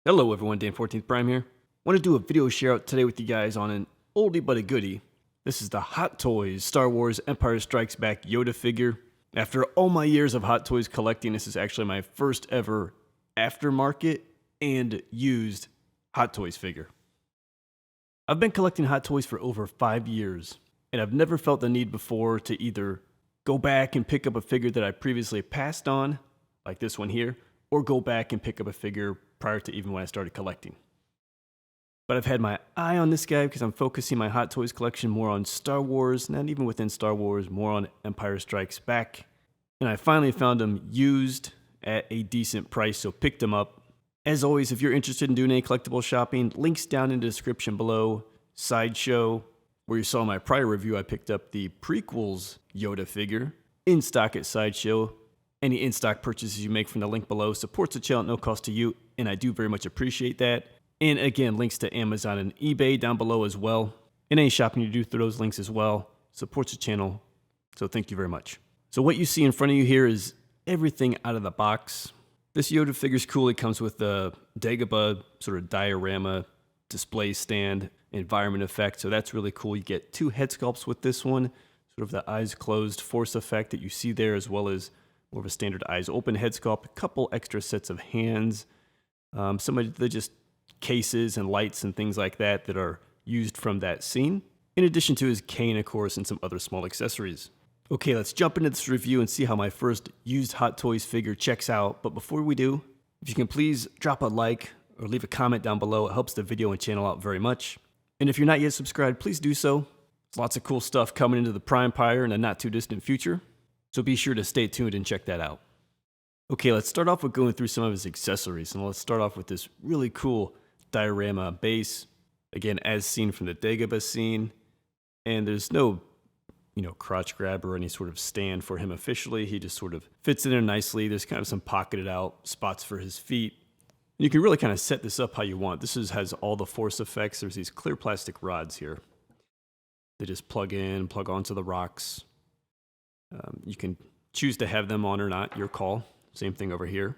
Hello everyone, Dan 14th Prime here. Want to do a video share out today with you guys on an oldie but a goodie. This is the Hot Toys Star Wars Empire Strikes Back Yoda figure. After all my years of Hot Toys collecting, this is actually my first ever aftermarket and used Hot Toys figure. I've been collecting Hot Toys for over 5 years, and I've never felt the need before to either go back and pick up a figure that I previously passed on, like this one here, or go back and pick up a figure prior to even when I started collecting. But I've had my eye on this guy because I'm focusing my Hot Toys collection more on Star Wars, not even within Star Wars, more on Empire Strikes Back. And I finally found him used at a decent price, so picked him up. As always, if you're interested in doing any collectible shopping, links down in the description below. Sideshow, where you saw my prior review, I picked up the prequels Yoda figure in stock at Sideshow. Any in-stock purchases you make from the link below supports the channel at no cost to you, and I do very much appreciate that. And again, links to Amazon and eBay down below as well. And any shopping you do through those links as well supports the channel, so thank you very much. So what you see in front of you here is everything out of the box. This Yoda figure's cool. It comes with the Dagobah sort of diorama display stand environment effect, so that's really cool. You get 2 head sculpts with this one, sort of the eyes closed force effect that you see there, as well as more of a standard eyes open head sculpt, a couple extra sets of hands, some of the just cases and lights and things like that that are used from that scene, in addition to his cane, of course, and some other small accessories. Okay, let's jump into this review and see how my first used Hot Toys figure checks out. But before we do, if you can please drop a like or leave a comment down below. It helps the video and channel out very much. And if you're not yet subscribed, please do so. There's lots of cool stuff coming into the Prime Empire in a not too distant future, so be sure to stay tuned and check that out. Okay, let's start off with going through some of his accessories, and let's start off with this really cool diorama base, again as seen from the Dagobah scene. And there's no crotch grab or any sort of stand for him officially. He just sort of fits in there nicely. There's kind of some pocketed out spots for his feet. You can really kind of set this up how you want. This has all the force effects. There's these clear plastic rods here. They just plug in, plug onto the rocks. You can choose to have them on or not, your call. Same thing over here.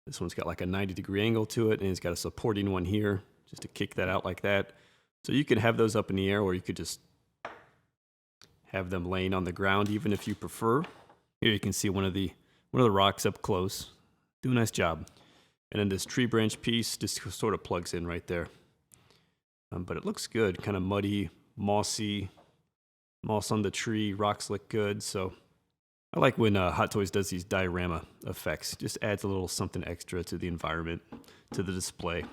This one's got like a 90-degree angle to it, and it's got a supporting one here just to kick that out like that. So you can have those up in the air, or you could just have them laying on the ground, even if you prefer. Here you can see one of the rocks up close. Do a nice job. And then this tree branch piece just sort of plugs in right there. But it looks good, kind of muddy, mossy. Moss on the tree, rocks look good. So I like when Hot Toys does these diorama effects. Just adds a little something extra to the environment, to the display.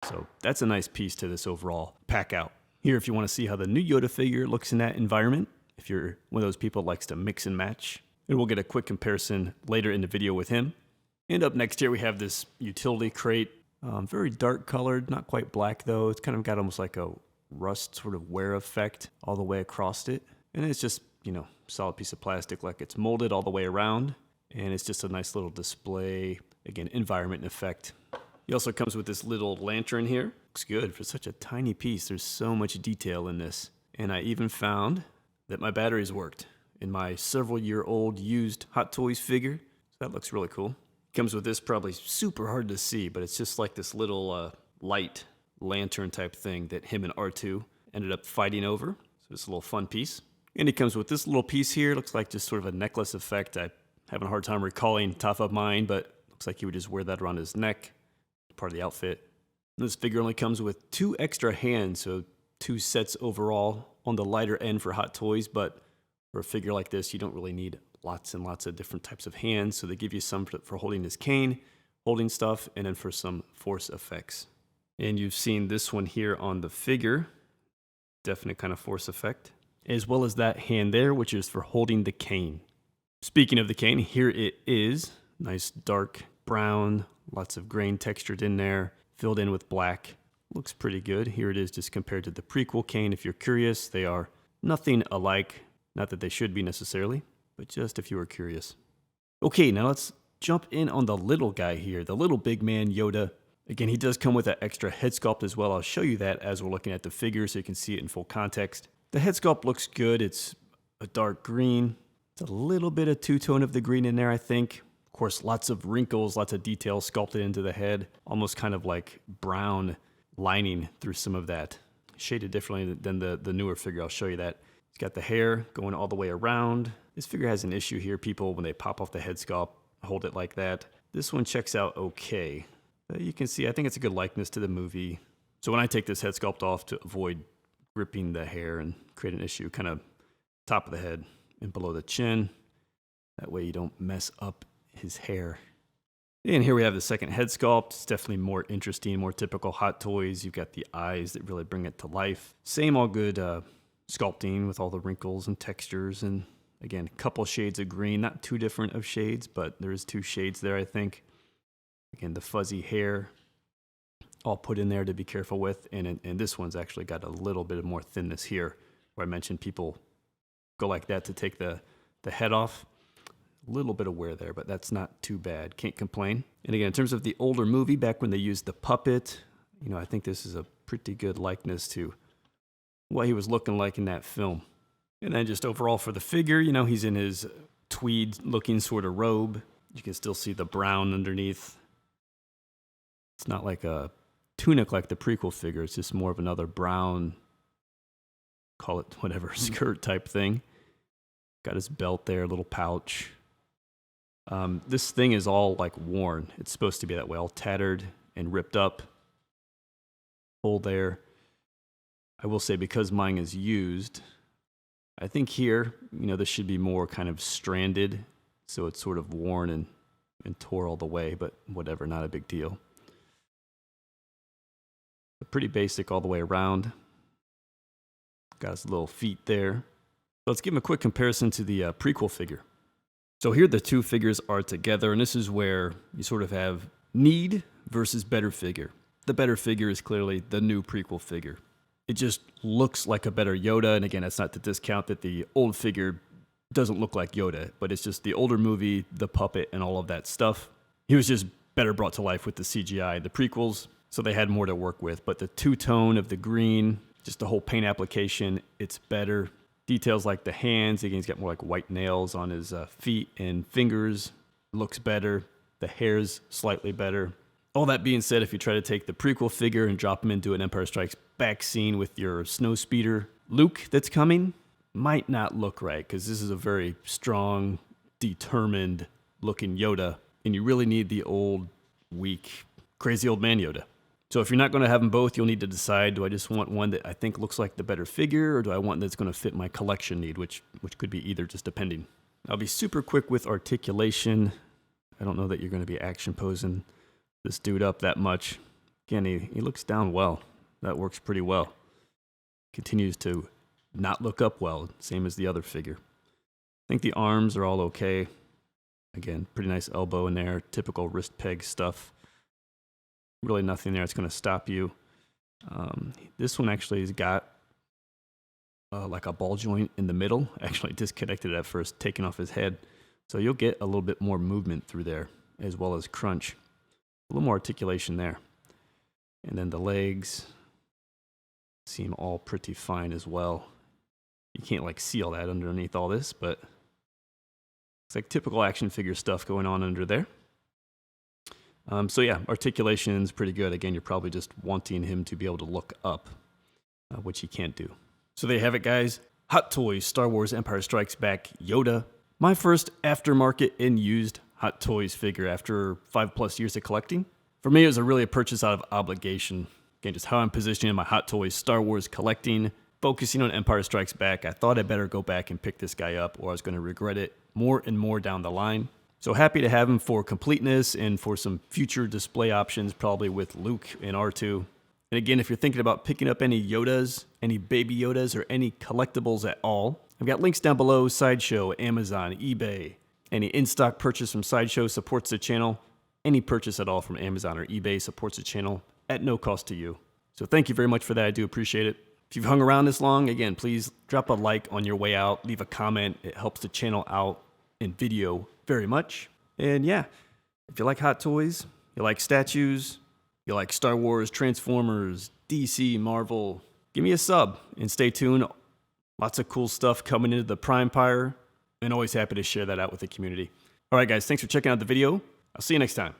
So that's a nice piece to this overall pack out. Here, if you want to see how the new Yoda figure looks in that environment, if you're one of those people that likes to mix and match, and we'll get a quick comparison later in the video with him. And up next here, we have this utility crate. Very dark colored, not quite black though. It's kind of got almost like a rust sort of wear effect all the way across it. And it's just, solid piece of plastic, like it's molded all the way around. And it's just a nice little display, again, environment effect. He also comes with this little lantern here. Looks good for such a tiny piece. There's so much detail in this. And I even found that my batteries worked in my several-year-old used Hot Toys figure. So that looks really cool. Comes with this, probably super hard to see, but it's just like this little light lantern type thing that him and R2 ended up fighting over. So it's a little fun piece. And it comes with this little piece here. Looks like just sort of a necklace effect. I'm having a hard time recalling top of mind, but looks like he would just wear that around his neck. Part of the outfit. And this figure only comes with 2 extra hands, so 2 sets overall on the lighter end for Hot Toys, but for a figure like this, you don't really need lots and lots of different types of hands. So they give you some for holding his cane, holding stuff, and then for some force effects. And you've seen this one here on the figure. Definite kind of force effect. As well as that hand there, which is for holding the cane. Speaking of the cane, here it is. Nice dark brown, lots of grain textured in there, filled in with black. Looks pretty good. Here it is just compared to the prequel cane. If you're curious, they are nothing alike. Not that they should be necessarily, but just if you were curious. Okay, now let's jump in on the little guy here, the little big man Yoda. Again, he does come with an extra head sculpt as well. I'll show you that as we're looking at the figure so you can see it in full context. The head sculpt looks good. It's a dark green. It's a little bit of two-tone of the green in there, I think. Of course, lots of wrinkles, lots of details sculpted into the head, almost kind of like brown lining through some of that. Shaded differently than the newer figure. I'll show you that. He's got the hair going all the way around. This figure has an issue here. People, when they pop off the head sculpt, hold it like that. This one checks out okay. But you can see, I think it's a good likeness to the movie. So when I take this head sculpt off to avoid gripping the hair and create an issue, kind of top of the head and below the chin. That way you don't mess up his hair. And here we have the second head sculpt. It's definitely more interesting, more typical Hot Toys. You've got the eyes that really bring it to life. Same all good sculpting with all the wrinkles and textures. And again, a couple shades of green, not too different of shades, but there is 2 shades there, I think. Again, the fuzzy hair all put in there to be careful with. And this one's actually got a little bit of more thinness here, where I mentioned people go like that to take the head off. A little bit of wear there, but that's not too bad. Can't complain. And again, in terms of the older movie, back when they used the puppet, you know, I think this is a pretty good likeness to what he was looking like in that film. And then just overall for the figure, you know, he's in his tweed-looking sort of robe. You can still see the brown underneath. It's not like a tunic like the prequel figure. It's just more of another brown, call it whatever, skirt type thing. Got his belt there, a little pouch. This thing is all like worn. It's supposed to be that way, all tattered and ripped up. Hole there. I will say, because mine is used, I think here, you know, this should be more kind of stranded, so it's sort of worn and tore all the way, but whatever, not a big deal. Pretty basic all the way around. Got his little feet there. Let's give him a quick comparison to the prequel figure. So here the 2 figures are together, and this is where you sort of have need versus better figure. The better figure is clearly the new prequel figure. It just looks like a better Yoda, and again, that's not to discount that the old figure doesn't look like Yoda, but it's just the older movie, the puppet, and all of that stuff. He was just better brought to life with the CGI. The prequels, so they had more to work with, but the 2-tone of the green, just the whole paint application, it's better. Details like the hands, again, he's got more like white nails on his feet and fingers. Looks better. The hair's slightly better. All that being said, if you try to take the prequel figure and drop him into an Empire Strikes Back scene with your snowspeeder Luke that's coming, might not look right, because this is a very strong, determined looking Yoda, and you really need the old, weak, crazy old man Yoda. So if you're not going to have them both, you'll need to decide, do I just want one that I think looks like the better figure, or do I want one that's going to fit my collection need, which could be either, just depending. I'll be super quick with articulation. I don't know that you're going to be action posing this dude up that much. Again, he looks down well. That works pretty well. Continues to not look up well, same as the other figure. I think the arms are all okay. Again, pretty nice elbow in there, typical wrist peg stuff. Really nothing there that's going to stop you. This one actually has got like a ball joint in the middle. Actually disconnected it at first, taking off his head. So you'll get a little bit more movement through there, as well as crunch. A little more articulation there. And then the legs seem all pretty fine as well. You can't like see all that underneath all this, but it's like typical action figure stuff going on under there. So yeah, articulation's pretty good. Again, you're probably just wanting him to be able to look up, which he can't do. So there you have it, guys. Hot Toys Star Wars Empire Strikes Back Yoda. My first aftermarket and used Hot Toys figure after 5+ years of collecting. For me, it was really a purchase out of obligation. Again, just how I'm positioning my Hot Toys Star Wars collecting, focusing on Empire Strikes Back. I thought I'd better go back and pick this guy up, or I was going to regret it more and more down the line. So happy to have him for completeness and for some future display options, probably with Luke and R2. And again, if you're thinking about picking up any Yodas, any baby Yodas, or any collectibles at all, I've got links down below: Sideshow, Amazon, eBay. Any in-stock purchase from Sideshow supports the channel. Any purchase at all from Amazon or eBay supports the channel at no cost to you. So thank you very much for that. I do appreciate it. If you've hung around this long, again, please drop a like on your way out. Leave a comment. It helps the channel out in video very much. And yeah, if you like Hot Toys, you like statues, you like Star Wars, Transformers, DC, Marvel, give me a sub and stay tuned. Lots of cool stuff coming into the Prime Empire, and always happy to share that out with the community. Alright guys, thanks for checking out the video. I'll see you next time.